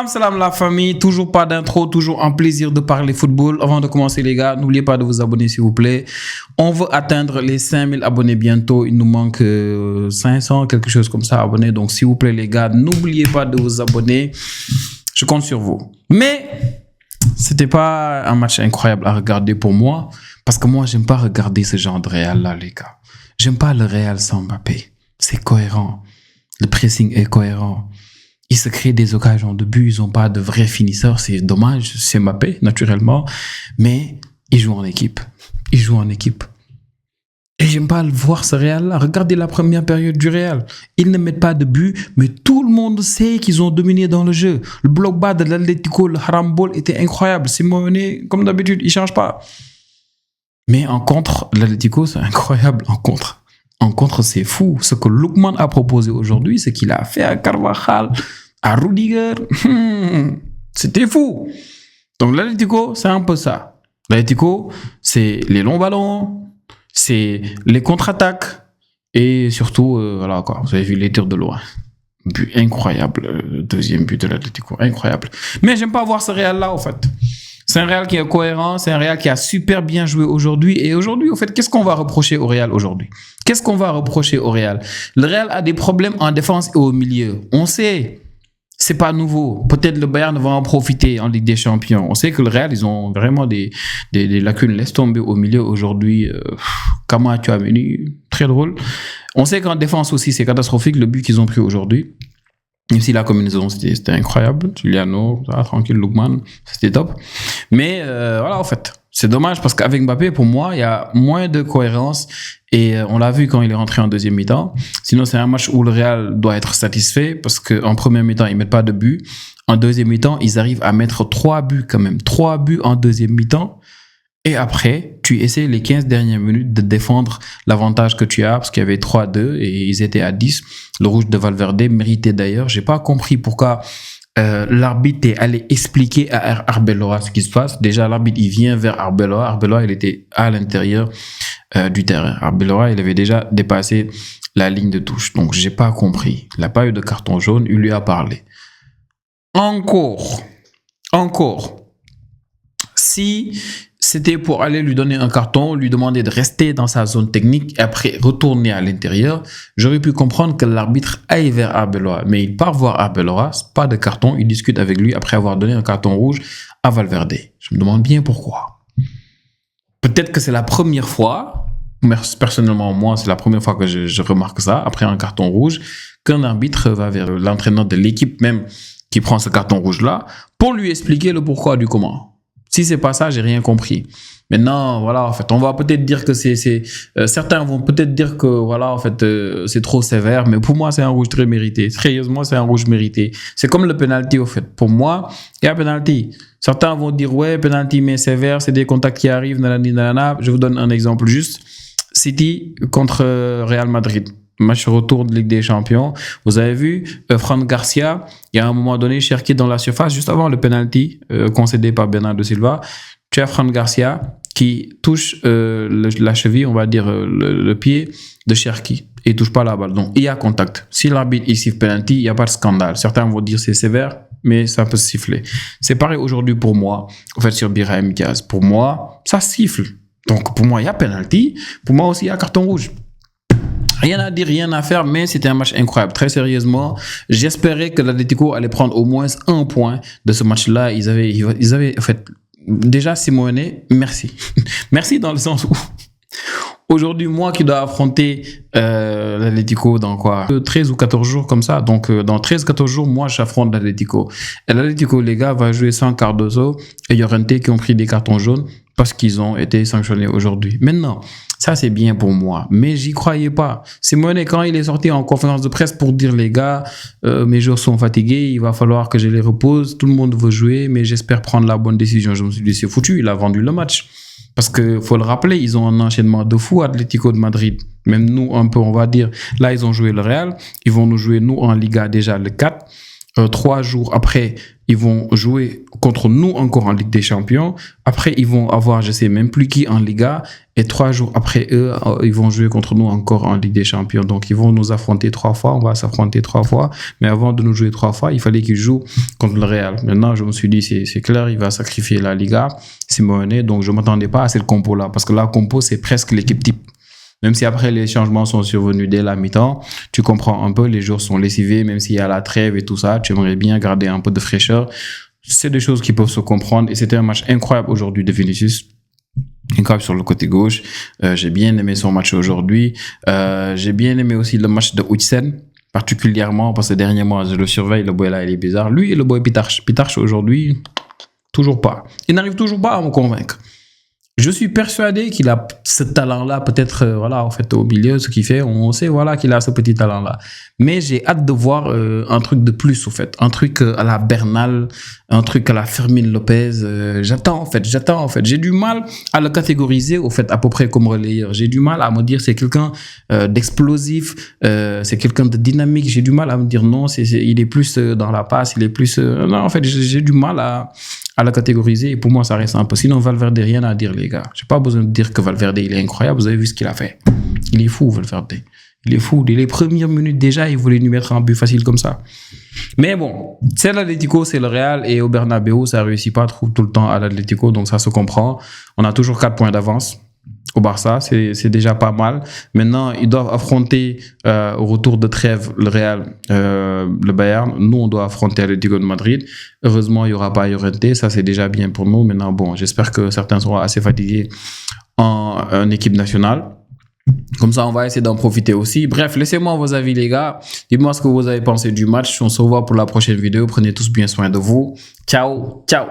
Salam la famille, toujours pas d'intro, toujours un plaisir de parler football. Avant de commencer les gars, n'oubliez pas de vous abonner s'il vous plaît. On veut atteindre les 5000 abonnés bientôt, il nous manque 500, quelque chose comme ça abonnés. Donc s'il vous plaît les gars, n'oubliez pas de vous abonner, je compte sur vous. Mais c'était pas un match incroyable à regarder pour moi, parce que moi j'aime pas regarder ce genre de Real là les gars. J'aime pas le Real sans Mbappé, c'est cohérent, le pressing est cohérent. Ils se créent des occasions de but, ils n'ont pas de vrais finisseurs, c'est dommage, c'est Mbappé, naturellement, mais ils jouent en équipe. Ils jouent en équipe. Et j'aime pas voir ce Real-là. Regardez la première période du Real. Ils ne mettent pas de but, mais tout le monde sait qu'ils ont dominé dans le jeu. Le bloc bas de l'Atlético, le Haram Ball était incroyable. Simeone, comme d'habitude, il ne change pas. Mais en contre, l'Atlético, c'est incroyable en contre. En contre, c'est fou. Ce que Lookman a proposé aujourd'hui, ce qu'il a fait à Carvajal, à Rudiger, c'était fou. Donc l'Atlético, c'est un peu ça. L'Atlético, c'est les longs ballons, c'est les contre-attaques et surtout, voilà quoi. Vous avez vu les tirs de loin. But incroyable, le deuxième but de l'Atlético, incroyable. Mais j'aime pas voir ce Real-là, en fait. C'est un Real qui est cohérent, c'est un Real qui a super bien joué aujourd'hui. Et aujourd'hui, au fait, qu'est-ce qu'on va reprocher au Real aujourd'hui? Qu'est-ce qu'on va reprocher au Real? Le Real a des problèmes en défense et au milieu. On sait, c'est pas nouveau. Peut-être le Bayern va en profiter en Ligue des Champions. On sait que le Real, ils ont vraiment des lacunes. Laisse tomber au milieu aujourd'hui. Kama Tchouaméni, très drôle. On sait qu'en défense aussi, c'est catastrophique le but qu'ils ont pris aujourd'hui. Même si la combinaison, c'était incroyable. Giuliano, tranquille, Lookman, c'était top. Mais voilà, en fait, c'est dommage parce qu'avec Mbappé, pour moi, il y a moins de cohérence. Et on l'a vu quand il est rentré en deuxième mi-temps. Sinon, c'est un match où le Real doit être satisfait parce qu'en première mi-temps, ils ne mettent pas de but. En deuxième mi-temps, ils arrivent à mettre 3 buts quand même. 3 buts en deuxième mi-temps. Et après, tu essaies les 15 dernières minutes de défendre l'avantage que tu as, parce qu'il y avait 3-2 et ils étaient à 10. Le rouge de Valverde méritait d'ailleurs. J'ai pas compris pourquoi l'arbitre est allé expliquer à Arbeloa ce qui se passe. Déjà, l'arbitre, il vient vers Arbeloa. Arbeloa, il était à l'intérieur du terrain. Arbeloa, il avait déjà dépassé la ligne de touche. Donc, j'ai pas compris. Il n'a pas eu de carton jaune. Il lui a parlé. Encore. Si c'était pour aller lui donner un carton, lui demander de rester dans sa zone technique et après retourner à l'intérieur, j'aurais pu comprendre que l'arbitre aille vers Arbeloa. Mais il part voir Arbeloa, pas de carton, il discute avec lui après avoir donné un carton rouge à Valverde. Je me demande bien pourquoi. Peut-être que c'est la première fois, personnellement moi, c'est la première fois que je remarque ça, après un carton rouge, qu'un arbitre va vers l'entraîneur de l'équipe même qui prend ce carton rouge-là pour lui expliquer le pourquoi du comment. Si c'est pas ça, j'ai rien compris. Maintenant, voilà, en fait, on va peut-être dire que certains vont peut-être dire que, voilà, en fait, c'est trop sévère, mais pour moi, c'est un rouge très mérité. Sérieusement, c'est un rouge mérité. C'est comme le penalty, au fait. Pour moi, il y a penalty. Certains vont dire, ouais, penalty, mais sévère, c'est des contacts qui arrivent, nanana. Je vous donne un exemple juste. City contre Real Madrid. Match retour de Ligue des Champions. Vous avez vu, Fran Garcia, il y a un moment donné, Cherki dans la surface, juste avant le penalty concédé par Bernardo Silva. Tu as Fran Garcia qui touche la cheville, on va dire le pied de Cherki. Et il ne touche pas la balle. Donc, il y a contact. Si l'arbitre il siffle penalty, il n'y a pas de scandale. Certains vont dire c'est sévère, mais ça peut siffler. C'est pareil aujourd'hui pour moi, en fait, sur Brahim Diaz. Pour moi, ça siffle. Donc, pour moi, il y a penalty. Pour moi aussi, il y a carton rouge. Rien à dire, rien à faire, mais c'était un match incroyable. Très sérieusement, j'espérais que l'Atlético allait prendre au moins un point de ce match-là. Ils avaient, en fait, déjà Simeone, merci. Merci dans le sens où aujourd'hui, moi qui dois affronter l'Atlético dans quoi 13 ou 14 jours comme ça. Donc, dans 13-14 jours, moi, j'affronte l'Atlético. Et l'Atlético, les gars, va jouer sans Cardoso et Llorente qui ont pris des cartons jaunes parce qu'ils ont été sanctionnés aujourd'hui. Maintenant, ça, c'est bien pour moi. Mais j'y croyais pas. Simeone, quand il est sorti en conférence de presse pour dire, les gars, mes joueurs sont fatigués, il va falloir que je les repose. Tout le monde veut jouer, mais j'espère prendre la bonne décision. Je me suis dit, c'est foutu, il a vendu le match. Parce que faut le rappeler, ils ont un enchaînement de fou, Atlético de Madrid. Même nous, un peu, on va dire. Là, ils ont joué le Real. Ils vont nous jouer, nous, en Liga, déjà le 4. 3 jours après, ils vont jouer contre nous encore en Ligue des Champions. Après, ils vont avoir, je sais même plus qui en Liga. Et 3 jours après eux, ils vont jouer contre nous encore en Ligue des Champions. Donc, ils vont nous affronter 3 fois. On va s'affronter 3 fois. Mais avant de nous jouer 3 fois, il fallait qu'ils jouent contre le Real. Maintenant, je me suis dit, c'est clair, il va sacrifier la Liga, Simeone. Donc, je ne m'attendais pas à cette compo-là. Parce que la compo, c'est presque l'équipe type. Même si après les changements sont survenus dès la mi-temps, tu comprends un peu, les joueurs sont lessivés, même s'il y a la trêve et tout ça, tu aimerais bien garder un peu de fraîcheur. C'est des choses qui peuvent se comprendre et c'était un match incroyable aujourd'hui de Vinicius. Incroyable sur le côté gauche. J'ai bien aimé son match aujourd'hui. J'ai bien aimé aussi le match de Huijsen, particulièrement parce que dernièrement, je le surveille, le boy là, il est bizarre. Lui et le boy Pitarch. Pitarch aujourd'hui, toujours pas. Il n'arrive toujours pas à me convaincre. Je suis persuadé qu'il a ce talent-là, peut-être, voilà, en fait, au milieu, ce qu'il fait, on sait, voilà, qu'il a ce petit talent-là. Mais j'ai hâte de voir un truc de plus, au fait. Un truc à la Bernal, un truc à la Fermin Lopez. J'attends, en fait. J'ai du mal à le catégoriser, au fait, à peu près comme relayeur. J'ai du mal à me dire c'est quelqu'un d'explosif, c'est quelqu'un de dynamique. J'ai du mal à me dire non, il est plus dans la passe, il est plus... non, en fait, j'ai du mal à la catégoriser et pour moi ça reste un peu. Sinon Valverde, rien à dire les gars, j'ai pas besoin de dire que Valverde il est incroyable, vous avez vu ce qu'il a fait, il est fou Valverde, il est fou, dès les premières minutes déjà il voulait nous mettre un but facile comme ça. Mais bon, c'est l'Atlético, c'est le Real et au Bernabéu ça réussit pas trop tout le temps à l'Atlético, donc ça se comprend. On a toujours 4 points d'avance au Barça, c'est déjà pas mal. Maintenant, ils doivent affronter au retour de trêve le Real, le Bayern. Nous, on doit affronter l'Atlético de Madrid. Heureusement, il n'y aura pas Llorente. Ça, c'est déjà bien pour nous. Maintenant, bon, j'espère que certains seront assez fatigués en équipe nationale. Comme ça, on va essayer d'en profiter aussi. Bref, laissez-moi vos avis, les gars. Dites-moi ce que vous avez pensé du match. On se revoit pour la prochaine vidéo. Prenez tous bien soin de vous. Ciao, ciao.